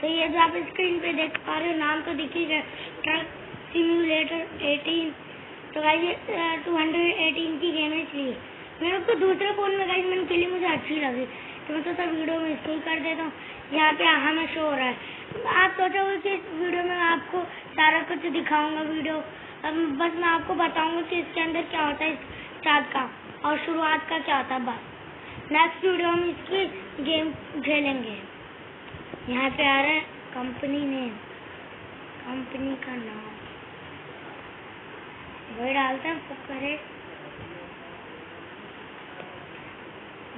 तो ये जो आप स्क्रीन पे देख पा रहे हो नाम तो दिख ही रहा है, ट्रक सिम्युलेटर 18। तो गाइस ये 218 की गेम है, इसलिए मेरे को दूसरे फोन में गाइस मैंने खेली, मुझे अच्छी लगी तो मैं तो सब वीडियो में इंस्टॉल कर देता हूँ। यहाँ पे हमें शो हो रहा है। आप सोचोगे कि इस वीडियो में आपको सारा कुछ दिखाऊंगा वीडियो, बस मैं आपको बताऊंगा कि इसके अंदर क्या होता है स्टार्ट का और शुरुआत का क्या होता है। बस नेक्स्ट वीडियो हम इसकी गेम खेलेंगे। यहाँ पे आ रहा है कंपनी नेम, कंपनी का नाम वही डालते हैं। सब करे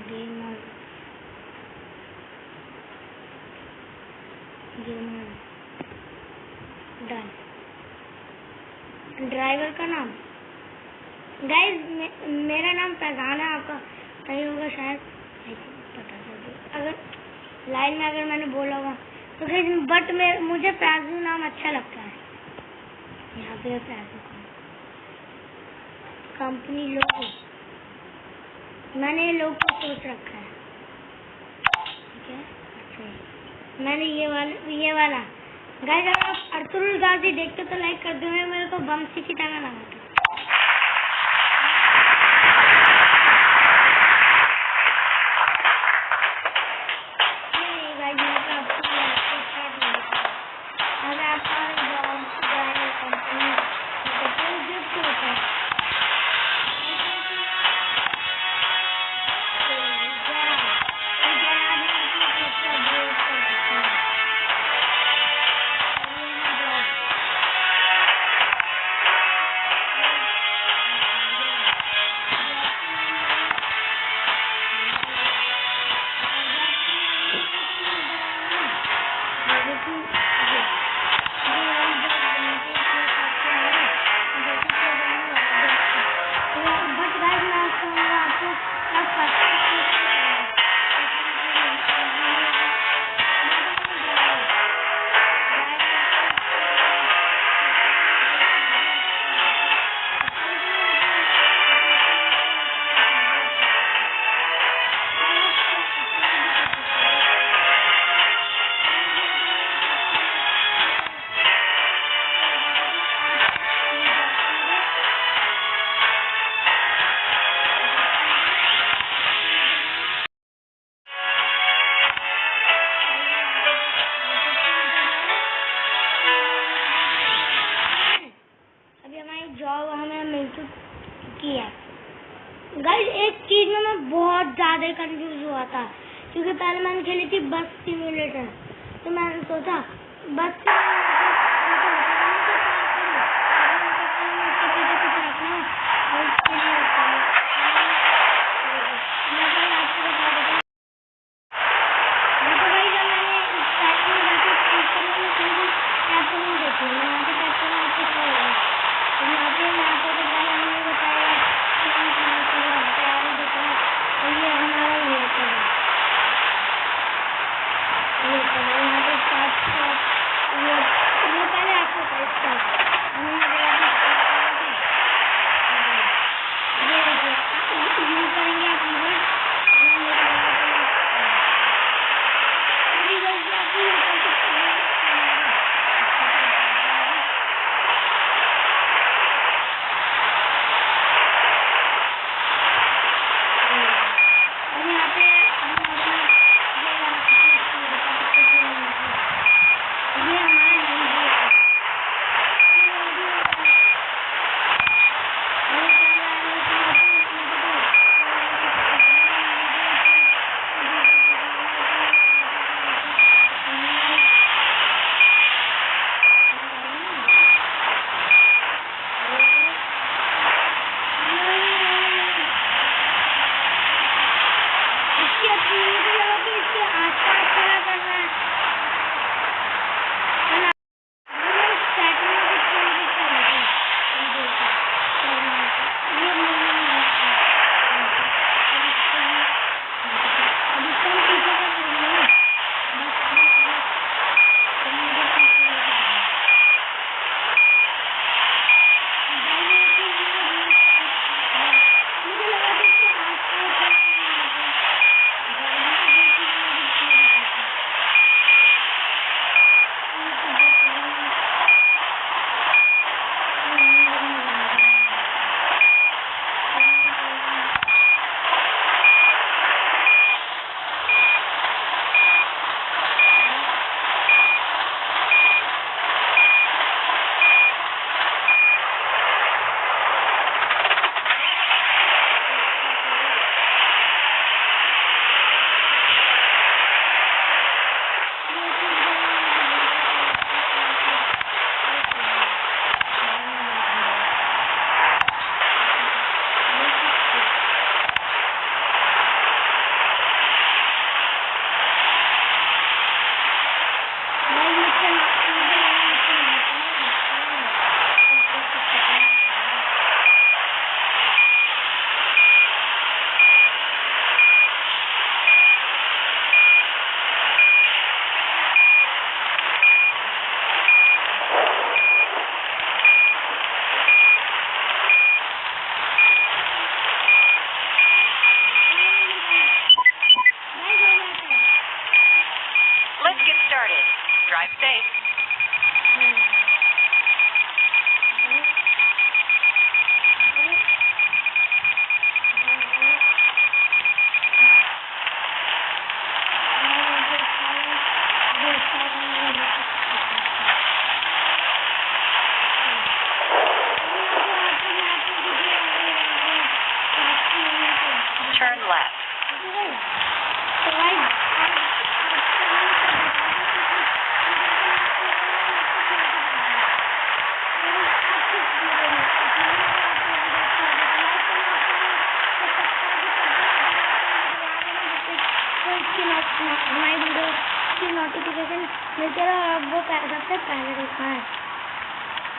गेमर डन। ड्राइवर का नाम गाइस मेरा नाम फैजान है, आपका सही होगा शायद, पता चल अगर लाइन में अगर मैंने बोला होगा तो गाइस, बट मुझे फैजू नाम अच्छा लगता है। यहाँ पे फैजू कंपनी लोगो, मैंने ये लोगो सोच रखा है, ठीक है। अच्छा मैंने ये वाला गाइस, अगर आप अर्तुल गाजी देखते तो लाइक कर दो, मेरे को बमसी की तरह लगा था। जॉब हमें मिल चुकी है गाइस। एक चीज में मैं बहुत ज्यादा कंफ्यूज हुआ था, क्योंकि पहले मैंने खेली थी बस सिम्युलेटर, तो मैंने सोचा बस उसकी नोटिफिकेशन मिलते रहे और वो सबसे पहले देखना है।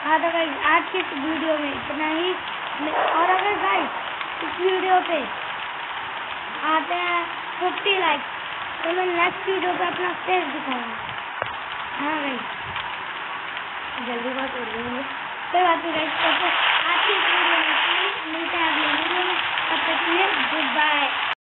हाँ तो गाइस आज के इस वीडियो में इतना ही। और अगर गाइस इस वीडियो पे आते हैं 50 लाइक तो मैं नेक्स्ट वीडियो पे अपना फेस दिखाऊंगा। हाँ गाइस जल्दी बात हो रही है। कोई बात नहीं गाइस, तो आज की इस वीडियो में मिलते हैं अगले वीडियो में। तब तक के लिए गुड बाय।